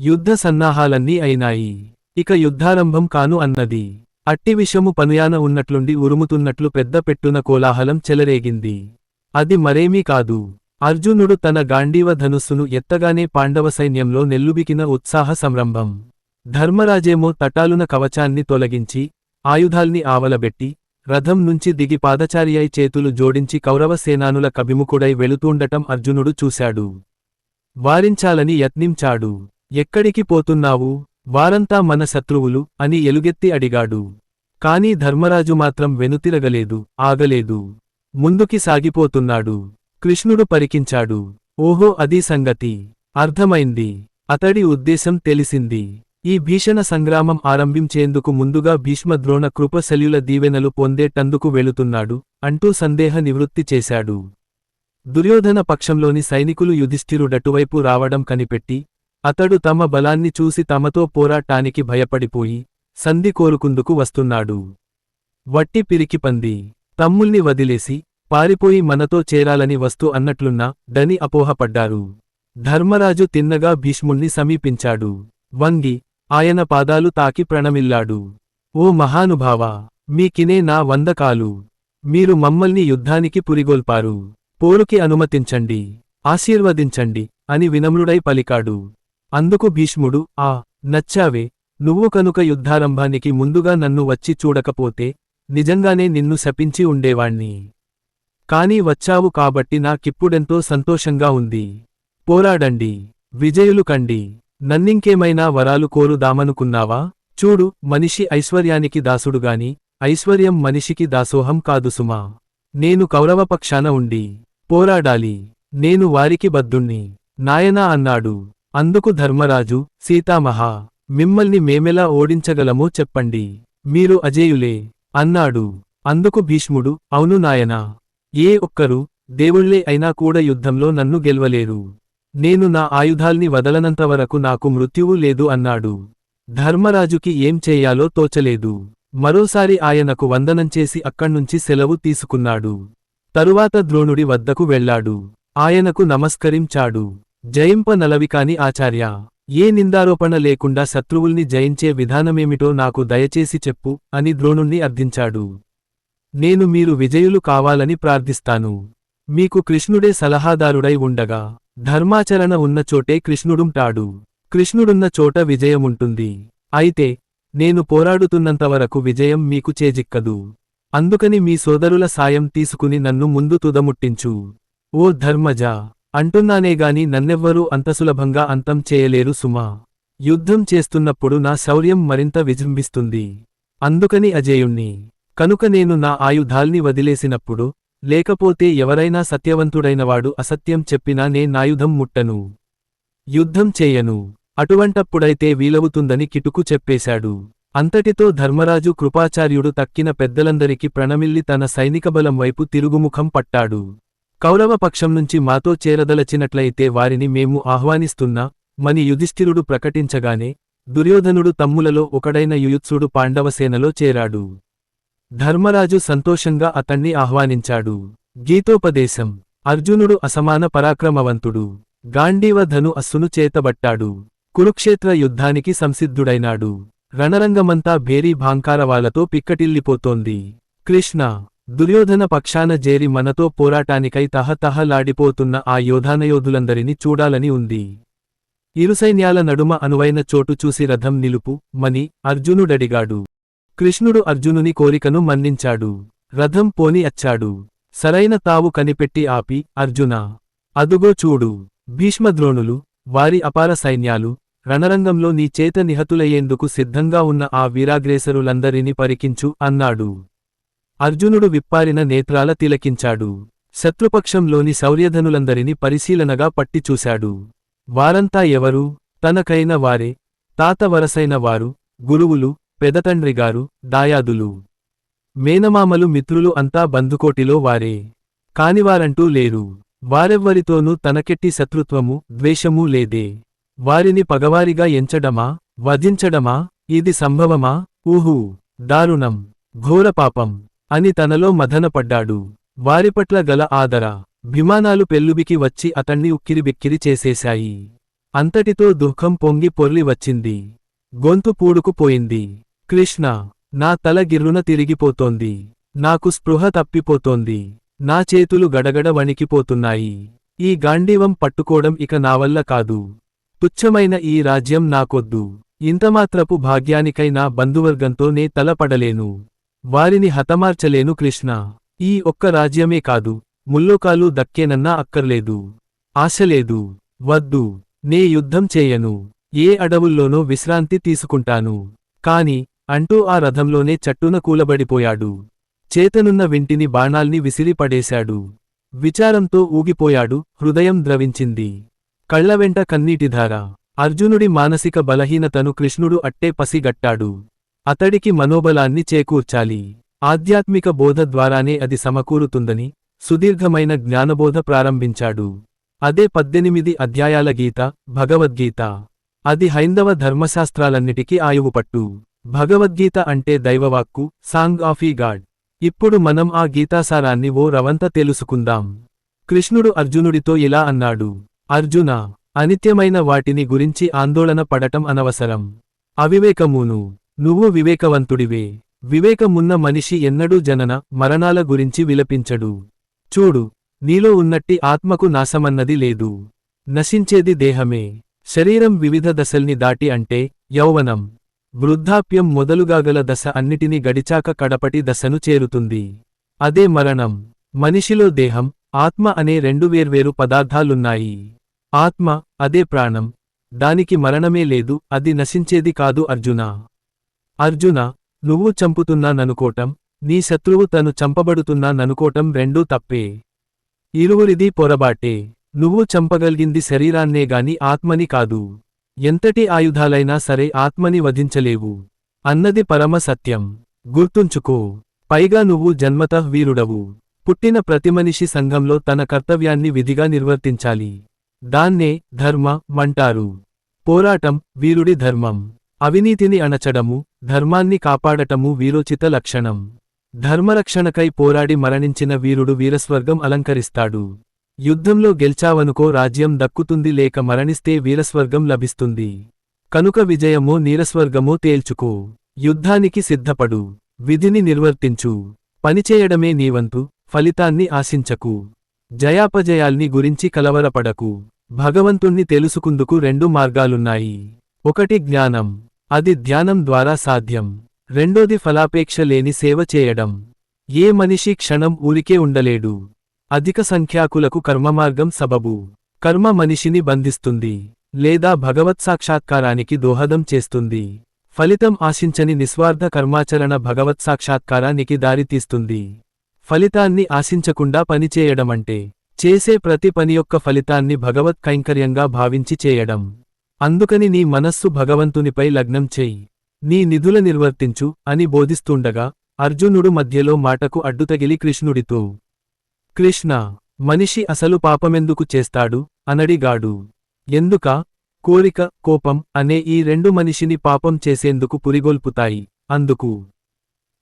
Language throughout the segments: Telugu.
యుద్ధ సన్నాహాలన్నీ అయినాయి. ఇక యుద్ధారంభం కాను అన్నది. అట్టి విషము పనుయాన ఉన్నట్లుండి ఉరుముతున్నట్లు పెద్ద పెట్టున కోలాహలం చెలరేగింది. అది మరేమీ కాదు. అర్జునుడు తన గాండీవ ధనుస్సును ఎత్తగానే పాండవ సైన్యంలో నెల్లుబికిన ఉత్సాహ సంరంభం. ధర్మరాజేమో తటాలున కవచాన్ని తొలగించి, ఆయుధాల్ని ఆవలబెట్టి, రథం నుంచి దిగి పాదచారియై చేతులు జోడించి కౌరవ సేనానుల కభిముఖుడై వెళుతూండటం అర్జునుడు చూశాడు. వారించాలని యత్నించాడు. ఎక్కడికి పోతున్నావు? వారంతా మన శత్రువులు అని ఎలుగెత్తి అడిగాడు. కాని ధర్మరాజు మాత్రం వెనుతిరగలేదు, ఆగలేదు. ముందుకి సాగిపోతున్నాడు. కృష్ణుడు పరికించాడు. ఓహో, అదీ సంగతి. అర్థమైంది. అతడి ఉద్దేశం తెలిసింది. ఈ భీషణ సంగ్రామం ఆరంభించేందుకు ముందుగా భీష్మ ద్రోణ కృపశల్యుల దీవెనలు పొందేటందుకు వెళుతున్నాడు అంటూ సందేహ నివృత్తి చేశాడు. దుర్యోధన పక్షంలోని సైనికులు యుధిష్ఠిరుడటువైపు రావడం కనిపెట్టి, అతడు తమ బలాన్ని చూసి తమతో పోరాటానికి భయపడిపోయి, సంధి కోరుకుందుకు వస్తున్నాడు. వట్టి పిరికిపంది. తమ్ముల్ని వదిలేసి పారిపోయి మనతో చేరాలని వస్తూ అన్నట్లున్నా డని అపోహపడ్డారు. ధర్మరాజు తిన్నగా భీష్ముణ్ణి సమీపించాడు. వంగి ఆయన పాదాలు తాకి ప్రణమిల్లాడు. ఓ మహానుభావా! మీకినే నా వందకాలు. మీరు మమ్మల్ని యుద్ధానికి పురిగొల్పారు. పోరుకి అనుమతించండి, ఆశీర్వదించండి అని వినమ్రుడై పలికాడు. అందుకు భీష్ముడు, నచ్చావే. నువ్వు కనుక యుద్ధారంభానికి ముందుగా నన్ను వచ్చి చూడకపోతే నిజంగానే నిన్ను శపించి ఉండేవాణ్ణి. కాని వచ్చావు కాబట్టి నాకిప్పుడెంతో సంతోషంగా ఉంది. పోరాడండి, విజయులు కండి. నన్నింకేమైనా వరాలు కోరుదామనుకున్నావా? చూడు, మనిషి ఐశ్వర్యానికి దాసుడుగాని ఐశ్వర్యం మనిషికి దాసోహం కాదు సుమా. నేను కౌరవపక్షాన ఉండి పోరాడాలి. నేను వారికి బద్ధుణ్ణి నాయనా అన్నాడు. అందుకు ధర్మరాజు, సీతామహా, మిమ్మల్ని మేమెలా ఓడించగలమో చెప్పండి. మీరు అజేయులే అన్నాడు. అందుకు భీష్ముడు, అవును నాయనా. ఏ ఒక్కరు దేవుళ్లే అయినా కూడా యుద్ధంలో నన్ను గెల్వలేరు. నేను నా ఆయుధాల్ని వదలనంతవరకు నాకు మృత్యువు లేదు అన్నాడు. ధర్మరాజుకి ఏం చెయ్యాలో తోచలేదు. మరోసారి ఆయనకు వందనం చేసి అక్కణ్నుంచి సెలవు తీసుకున్నాడు. తరువాత ద్రోణుడి వద్దకు వెళ్లాడు. ఆయనకు నమస్కరించాడు. జయింప నలవికాని ఆచార్య, ఏ నిందారోపణ లేకుండా శత్రువుల్ని జయించే విధానమేమిటో నాకు దయచేసి చెప్పు అని ద్రోణుణ్ణి అర్థించాడు. నేను మీరు విజయులు కావాలని ప్రార్థిస్తాను. మీకు కృష్ణుడే సలహాదారుడై ఉండగా ధర్మాచరణ ఉన్న చోటే కృష్ణుడుంటాడు. కృష్ణుడున్న చోట విజయముంటుంది. అయితే నేను పోరాడుతున్నంతవరకు విజయం మీకు చేజిక్కదు. అందుకని మీ సోదరుల సాయం తీసుకుని నన్ను ముందు తుదముట్టించు. ఓ ధర్మజా, అంటున్నానేగాని నన్నెవ్వరూ అంత సులభంగా అంతం చేయలేరు సుమా. యుద్ధం చేస్తున్నప్పుడు నా శౌర్యం మరింత విజృంభిస్తుంది. అందుకని అజేయుణ్ణి. కనుక నేను నా ఆయుధాల్ని వదిలేసినప్పుడు, లేకపోతే ఎవరైనా సత్యవంతుడైనవాడు అసత్యం చెప్పినా నాయుధం ముట్టను, యుద్ధం చేయను. అటువంటప్పుడైతే వీలవుతుందని కిటుకు చెప్పేశాడు. అంతటితో ధర్మరాజు కృపాచార్యుడు తక్కిన పెద్దలందరికీ ప్రణమిల్లి తన సైనికబలం వైపు తిరుగుముఖం పట్టాడు. కౌరవ పక్షం నుంచి మాతో చేరదలచినట్లయితే వారిని మేము ఆహ్వానిస్తున్నా మని యుధిష్ఠిరుడు ప్రకటించగానే దుర్యోధనుడు తమ్ములలో ఒకడైన యుయుత్సుడు పాండవసేనలో చేరాడు. ధర్మరాజు సంతోషంగా అతణ్ణి ఆహ్వానించాడు. గీతోపదేశం. అర్జునుడు అసమాన పరాక్రమవంతుడు. గాండీవ ధను అస్సును చేతబట్టాడు. కురుక్షేత్ర యుద్ధానికి సంసిద్ధుడైనాడు. రణరంగమంతా భేరీ భాంకారవాలతో పిక్కటిల్లిపోతోంది. కృష్ణ, దుర్యోధన పక్షాన జేరి మనతో పోరాటానికై తహతహలాడిపోతున్న ఆ యోధానయోధులందరినీ చూడాలని ఉంది. ఇరుసైన్యాల నడుమ అనువైన చోటు చూసి రథం నిలుపు మని అర్జునుడడిగాడు. కృష్ణుడు అర్జునుని కోరికను మన్నించాడు. రథం పోని అచ్చాడు. సరైన తావు కనిపెట్టి ఆపి, అర్జునా, అదుగో చూడు, భీష్మద్రోణులు, వారి అపార సైన్యాలు రణరంగంలో నీ చేత నిహతులయ్యేందుకు సిద్ధంగా ఉన్న ఆ వీరాగ్రేసరులందరినీ పరికించు అన్నాడు. అర్జునుడు విప్పారిన నేత్రాల తిలకించాడు. శత్రుపక్షంలోని శౌర్యధనులందరినీ పరిశీలనగా పట్టిచూశాడు. వారంతా ఎవరు? తనకైన వారే. తాత వరసైన వారు, గురువులు, పెదతండ్రిగారు, దాయాదులు, మేనమామలు, మిత్రులు అంతా బంధుకోటిలో వారే. కానివారంటూ లేరు. వారెవ్వరితోనూ తనకెట్టి శత్రుత్వము, ద్వేషమూ లేదే. వారిని పగవారిగా ఎంచడమా, వధించడమా? ఇది సంభవమా? ఊహూ, దారుణం, ఘోరపాపం అని తనలో మథనపడ్డాడు. వారిపట్ల గల ఆదర భిమానాలు పెల్లుబికి వచ్చి అతణ్ణి ఉక్కిరిబిక్కిరి చేసేశాయి. అంతటితో దుఃఖం పొంగి పొర్లి వచ్చింది. గొంతు పూడుకుపోయింది. కృష్ణ, నా తల గిర్రున తిరిగిపోతోంది. నాకు స్పృహ తప్పిపోతోంది. నా చేతులు గడగడ వణికిపోతున్నాయి. ఈ గాండీవం పట్టుకోవడం ఇక నావల్ల కాదు. తుచ్చమైన ఈ రాజ్యం నాకొద్దు. ఇంతమాత్రపు భాగ్యానికై నా బంధువర్గంతో నే తలపడలేను. వారిని హతమార్చలేను కృష్ణ. ఈ ఒక్క రాజ్యమే కాదు, ముల్లోకాలు దక్కేనన్నా అక్కర్లేదు. ఆశలేదు. వద్దు. నే యుద్ధం చేయను. ఏ అడవుల్లోనో విశ్రాంతి తీసుకుంటాను. కాని అంటూ ఆ రథంలోనే చట్టున కూలబడిపోయాడు. చేతనున్న వింటిని బాణాల్ని విసిరి పడేశాడు. విచారంతో ఊగిపోయాడు. హృదయం ద్రవించింది. కళ్లవెంట కన్నీటిధార. అర్జునుడి మానసిక బలహీనతను కృష్ణుడు అట్టే పసిగట్టాడు. అతడికి మనోబలాన్ని చేకూర్చాలి. ఆధ్యాత్మిక బోధ ద్వారానే అది సమకూరుతుందని సుదీర్ఘమైన జ్ఞానబోధ ప్రారంభించాడు. అదే 18 అధ్యాయాల గీత, భగవద్గీత. అది హైందవ ధర్మశాస్త్రాలన్నిటికీ ఆయువుపట్టు. భగవద్గీత అంటే దైవవాక్కు, సాంగ్ ఆఫ్ ఈ గాడ్. ఇప్పుడు మనం ఆ గీతాసారాన్ని ఓ రవంత తెలుసుకుందాం. కృష్ణుడు అర్జునుడితో ఇలా అన్నాడు. అర్జునా, అనిత్యమైన వాటిని గురించి ఆందోళన పడటం అనవసరం. అవివేకమును. నువ్వు వివేకవంతుడివే. వివేకమున్న మనిషి ఎన్నడూ జనన మరణాల గురించి విలపించడు. చూడు, నీలో ఉన్నట్టి ఆత్మకు నాశమన్నది లేదు. నశించేది దేహమే. శరీరం వివిధ దశల్ని దాటి అంటే యౌవనం, వృద్ధాప్యం మొదలుగాగల దశ అన్నిటిని గడిచాక కడపటి దశను చేరుతుంది. అదే మరణం. మనిషిలో దేహం, ఆత్మ అనే రెండు వేర్వేరు పదార్థాలున్నాయి. ఆత్మ, అదే ప్రాణం. దానికి మరణమే లేదు, అది నశించేది కాదు అర్జునా. అర్జునా, నువ్వు చంపుతున్నాననుకోటం, నీ శత్రువు తను చంపబడుతున్నాననుకోటం రెండూ తప్పే. ఇరువురిది పొరబాటే. నువ్వు చంపగలిగింది శరీరాన్నేగాని ఆత్మని కాదు. ఎంతటి ఆయుధాలైనా సరే ఆత్మని వధించలేవు అన్నది పరమ సత్యం. గుర్తుంచుకో. పైగా నువ్వు జన్మతః వీరుడవు. పుట్టిన ప్రతి మనిషి సంఘంలో తన కర్తవ్యాన్ని విధిగా నిర్వర్తించాలి. దాన్నే ధర్మమంటారు. పోరాటం వీరుడి ధర్మం. అవినీతిని అణచడము, ధర్మాన్ని కాపాడటము వీరోచిత లక్షణం. ధర్మరక్షణకై పోరాడి మరణించిన వీరుడు వీరస్వర్గం అలంకరిస్తాడు. యుద్ధంలో గెల్చావనుకో రాజ్యం దక్కుతుంది, లేక మరణిస్తే వీరస్వర్గం లభిస్తుంది. కనుక విజయమో నీరస్వర్గమో తేల్చుకో. యుద్ధానికి సిద్ధపడు. విధిని నిర్వర్తించు. పనిచేయడమే నీవంతు, ఫలితాన్ని ఆశించకు. జయాపజయాల్ని గురించి కలవరపడకు. భగవంతుణ్ణి తెలుసుకుందుకు రెండు మార్గాలున్నాయి. ఒకటి జ్ఞానం. అది ధ్యానం ద్వారా సాధ్యం. రెండోది ఫలాపేక్ష లేని సేవ చేయడం. ఏ మనిషి క్షణం ఊరికే ఉండలేడు. అధిక సంఖ్యాకులకు కర్మమార్గం సబబు. కర్మ మనిషిని బంధిస్తుంది, లేదా భగవత్సాక్షాత్కారానికి దోహదం చేస్తుంది. ఫలితం ఆశించని నిస్వార్థ కర్మాచరణ భగవత్సాక్షాత్కారానికి దారితీస్తుంది. ఫలితాన్ని ఆశించకుండా పనిచేయడమంటే చేసే ప్రతి పని యొక్క ఫలితాన్ని భగవత్ కైంకర్యంగా భావించి చేయడం. అందుకని నీ మనస్సు భగవంతునిపై లగ్నం చేయి. నీ నిధుల నిర్వర్తించు అని బోధిస్తుండగా అర్జునుడు మధ్యలో మాటకు అడ్డుతగిలి కృష్ణుడితో, కృష్ణ, మనిషి అసలు పాపమెందుకు చేస్తాడు అనడిగాడు. ఎందుక? కోరిక, కోపం అనే ఈ రెండు మనిషిని పాపం చేసేందుకు పురిగొల్పుతాయి. అందుకు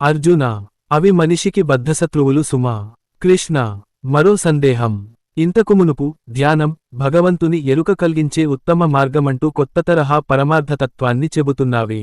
అర్జునా, అవి మనిషికి బద్ధశత్రువులు సుమా. కృష్ణ, మరో సందేహం. ఇంతకు మునుపు ధ్యానం, భగవంతుని ఎరుక కలిగించే ఉత్తమ మార్గమంటూ కొత్త తరహా పరమార్థతత్వాన్ని చెబుతున్నావే,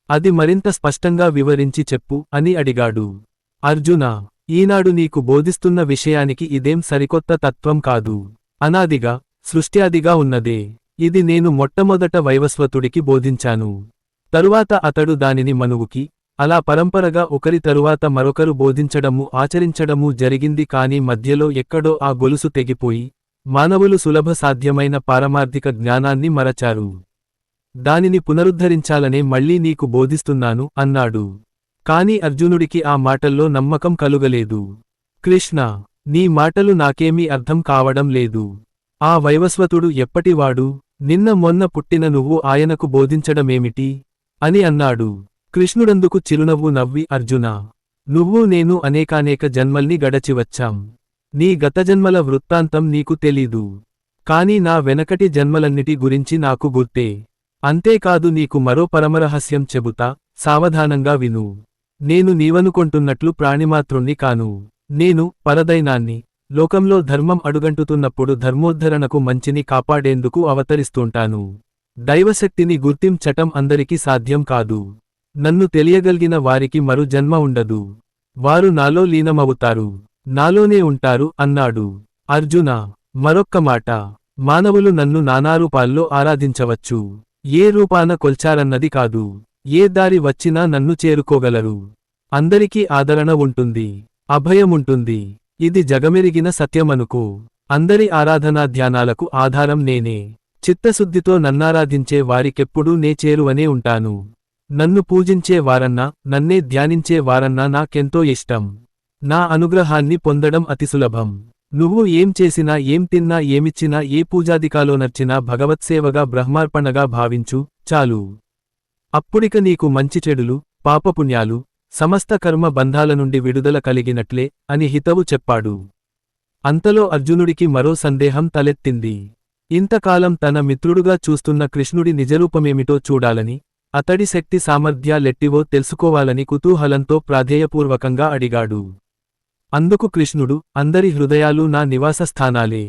అది మరింత స్పష్టంగా వివరించి చెప్పు అని అడిగాడు. అర్జునా, ఈనాడు నీకు బోధిస్తున్న విషయానికి ఇదేం సరికొత్త తత్వం కాదు. అనాదిగా, సృష్ట్యాదిగా ఉన్నదే. ఇది నేను మొట్టమొదట వైవస్వతుడికి బోధించాను. తరువాత అతడు దానిని మనువుకి, అలా పరంపరగా ఒకరి తరువాత మరొకరు బోధించడము ఆచరించడము జరిగింది. కాని మధ్యలో ఎక్కడో ఆ గొలుసు తెగిపోయి మానవులు సులభ సాధ్యమైన పారమార్థిక జ్ఞానాన్ని మరచారు. దానిని పునరుద్ధరించాలనే మళ్ళీ నీకు బోధిస్తున్నాను అన్నాడు. కాని అర్జునుడికి ఆ మాటల్లో నమ్మకం కలుగలేదు. కృష్ణ, నీ మాటలు నాకేమీ అర్థం కావడం లేదు. ఆ వైవస్వతుడు ఎప్పటివాడు? నిన్న మొన్న పుట్టిన నువ్వు ఆయనకు బోధించడమేమిటి అని అన్నాడు. కృష్ణుడందుకు చిరునవ్వు నవ్వి, అర్జునా, నువ్వు నేను అనేకానేక జన్మల్ని గడచివచ్చాం. నీ గతజన్మల వృత్తాంతం నీకు తెలీదు. కాని నా వెనకటి జన్మలన్నిటి గురించి నాకు గుర్తే. అంతేకాదు, నీకు మరో పరమరహస్యం చెబుతా, సావధానంగా విను. నేను నీవనుకొంటున్నట్లు ప్రాణిమాత్రుణ్ణి కాను. నేను పరదైనాన్ని. లోకంలో ధర్మం అడుగంటుతున్నప్పుడు ధర్మోద్ధరణకు మంచిని కాపాడేందుకు అవతరిస్తుంటాను. దైవశక్తిని గుర్తించటం అందరికీ సాధ్యం కాదు. నన్ను తెలియగలిగిన వారికి మరు జన్మ ఉండదు. వారు నాలో లీనమవుతారు, నాలోనే ఉంటారు అన్నాడు. అర్జున, మరొక్క మాట. మానవులు నన్ను నానారూపాల్లో ఆరాధించవచ్చు. ఏ రూపాన కొల్చారన్నది కాదు. ఏ దారి వచ్చినా నన్ను చేరుకోగలరు. అందరికీ ఆదరణ ఉంటుంది, అభయముంటుంది. ఇది జగమెరిగిన సత్యమనుకో. అందరి ఆరాధనా ధ్యానాలకు ఆధారం నేనే. చిత్తశుద్ధితో నన్నారాధించే వారికెప్పుడూ నే చేరువనే ఉంటాను. నన్ను పూజించే వారన్నా, నన్నే ధ్యానించే వారన్నా నాకెంతో ఇష్టం. నా అనుగ్రహాన్ని పొందడం అతి సులభం. నువ్వు ఏం చేసినా, ఏం తిన్నా, ఏమిచ్చినా, ఏ పూజాదికాలో నర్చినా భగవత్సేవగా బ్రహ్మార్పణగా భావించు, చాలు. అప్పుడిక నీకు మంచి చెడులు, పాపపుణ్యాలు, సమస్త కర్మ బంధాల నుండి విడుదల కలిగినట్లే అని హితవు చెప్పాడు. అంతలో అర్జునుడికి మరో సందేహం తలెత్తింది. ఇంతకాలం తన మిత్రుడుగా చూస్తున్న కృష్ణుడి నిజరూపమేమిటో చూడాలని, అతడి శక్తి సామర్థ్యాలెట్టివో తెలుసుకోవాలని కుతూహలంతో ప్రాధేయపూర్వకంగా అడిగాడు. అందుకు కృష్ణుడు, అందరి హృదయాలు నా నివాసస్థానాలే.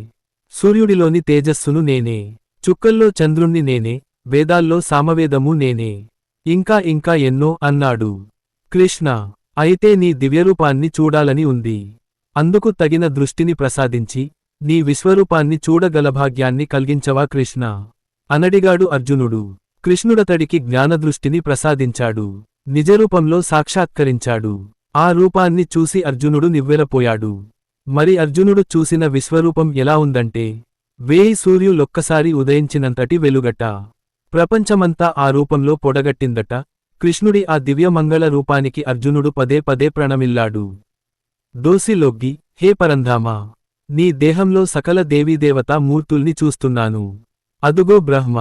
సూర్యుడిలోని తేజస్సును నేనే. చుక్కల్లో చంద్రుణ్ణి నేనే. వేదాల్లో సామవేదము నేనే. ఇంకా ఎన్నో అన్నాడు. కృష్ణ, అయితే నీ దివ్యరూపాన్ని చూడాలని ఉంది. అందుకు తగిన దృష్టిని ప్రసాదించి, నీ విశ్వరూపాన్ని చూడగలభాగ్యాన్ని కల్గించవా కృష్ణ అనడిగాడు అర్జునుడు. కృష్ణుడతడికి జ్ఞానదృష్టిని ప్రసాదించాడు. నిజరూపంలో సాక్షాత్కరించాడు. ఆ రూపాన్ని చూసి అర్జునుడు నివ్వెరపోయాడు. మరి అర్జునుడు చూసిన విశ్వరూపం ఎలా ఉందంటే, 1000 సూర్యులొక్కసారి ఉదయించినంతటి వెలుగట. ప్రపంచమంతా ఆ రూపంలో పొడగట్టిందట. కృష్ణుడి ఆ దివ్యమంగళ రూపానికి అర్జునుడు పదే పదే ప్రణమిల్లాడు. దోసిలొగ్గి, హే పరంధామా, నీ దేహంలో సకల దేవీదేవతా మూర్తుల్ని చూస్తున్నాను. అదుగో బ్రహ్మ,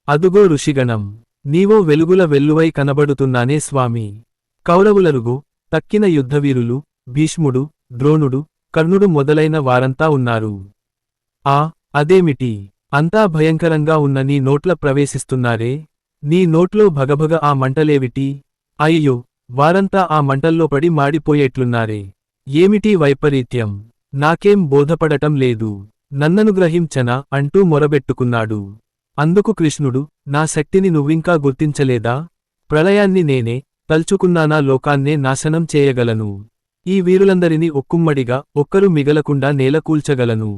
అదుగో ఋషిగణం, నీవో వెలుగుల వెల్లువై కనబడుతున్నానే స్వామి. కౌరవులరుగో, తక్కిన యుద్ధవీరులు, భీష్ముడు, ద్రోణుడు, కర్ణుడు మొదలైన వారంతా ఉన్నారు. అదేమిటి, అంతా భయంకరంగా ఉన్న నీ నోట్ల ప్రవేశిస్తున్నారే? నీ నోట్లో భగభగ ఆ మంటలేవిటి? అయ్యో, వారంతా ఆ మంటల్లో పడి మాడిపోయేట్లున్నారే. ఏమిటి వైపరీత్యం? నాకేం బోధపడటం లేదు. నన్ననుగ్రహించనా అంటూ మొరబెట్టుకున్నాడు. అందుకు కృష్ణుడు, నా శక్తిని నువ్వింకా గుర్తించలేదా? ప్రళయాన్ని నేనే తల్చుకున్నానా లోకాన్నే నాశనం చేయగలను. ఈ వీరులందరినీ ఒక్కుమ్మడిగా ఒక్కరు మిగలకుండా నేలకూల్చగలను.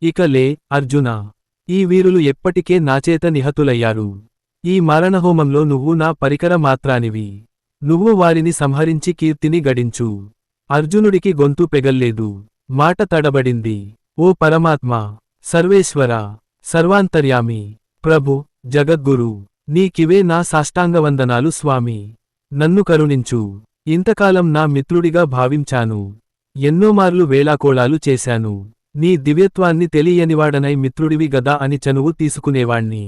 ఇక లే అర్జునా, ఈ వీరులు ఎప్పటికే నాచేత నిహతులయ్యారు. ఈ మారణహోమంలో నువ్వు నా పరికర మాత్రానివి. నువ్వు వారిని సంహరించి కీర్తిని గడించు. అర్జునుడికి గొంతు పెగల్లేదు. మాట తడబడింది. ఓ పరమాత్మా, సర్వేశ్వరా, సర్వాంతర్యామి, ప్రభు, జగద్గురు, నీకివే నా సాష్టాంగవందనాలు స్వామి. నన్ను కరుణించు. ఇంతకాలం నా మిత్రుడిగా భావించాను. ఎన్నోమార్లు వేళాకోళాలు చేశాను. నీ దివ్యత్వాన్ని తెలియనివాడనై మిత్రుడివి గదా అని చనువు తీసుకునేవాణ్ణి.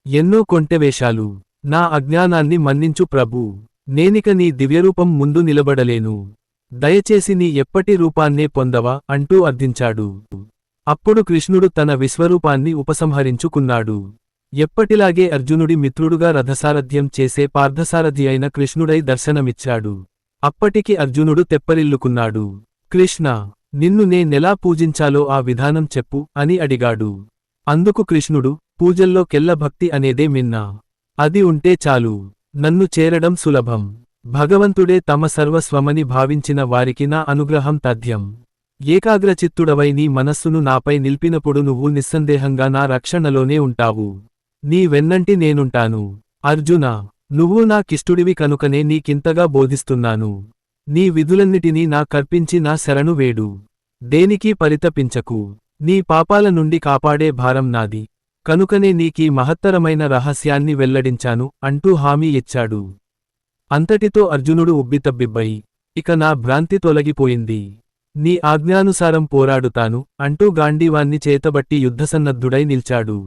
ఎన్నో కొంటెవేషాలు. నా అజ్ఞానాన్ని మన్నించు ప్రభూ. నేనిక నీ దివ్యరూపం ముందు నిలబడలేను. దయచేసి నీ ఎప్పటి రూపాన్నే పొందవా అంటూ అర్థించాడు. అప్పుడు కృష్ణుడు తన విశ్వరూపాన్ని ఉపసంహరించుకున్నాడు. ఎప్పటిలాగే అర్జునుడి మిత్రుడుగా రథసారథ్యం చేసే పార్థసారథి అయిన కృష్ణుడై దర్శనమిచ్చాడు. అప్పటికి అర్జునుడు తెప్పరిల్లుకున్నాడు. కృష్ణ, నిన్ను నేనెలా పూజించాలో ఆ విధానం చెప్పు అని అడిగాడు. అందుకు కృష్ణుడు, పూజల్లో కెల్ల భక్తి అనేదే మిన్నా. అది ఉంటే చాలు. నన్ను చేరడం సులభం. భగవంతుడే తమ సర్వస్వమని భావించిన వారికి నా అనుగ్రహం తథ్యం. ఏకాగ్రచిత్తుడవై నీ మనస్సును నాపై నిల్పినప్పుడు నువ్వు నిస్సందేహంగా నా రక్షణలోనే ఉంటావు. నీ వెన్నంటి నేనుంటాను. అర్జునా, నువ్వు నాకిష్టుడివి కనుకనే నీకింతగా బోధిస్తున్నాను. నీ విధులన్నిటినీ నా కర్పించి నా శరణు వేడు. దేనికీ పరితపించకు. నీ పాపాల నుండి కాపాడే భారం నాది. కనుకనే నీకీ మహత్తరమైన రహస్యాన్ని వెల్లడించాను అంటూ హామీ ఇచ్చాడు. అంతటితో అర్జునుడు ఉబ్బితబ్బిబ్బయి, ఇక నా భ్రాంతి తొలగిపోయింది. నీ ఆజ్ఞానుసారం పోరాడుతాను అంటూ గాంధీవాన్ని చేతబట్టి యుద్ధసన్నద్ధుడై నిల్చాడు.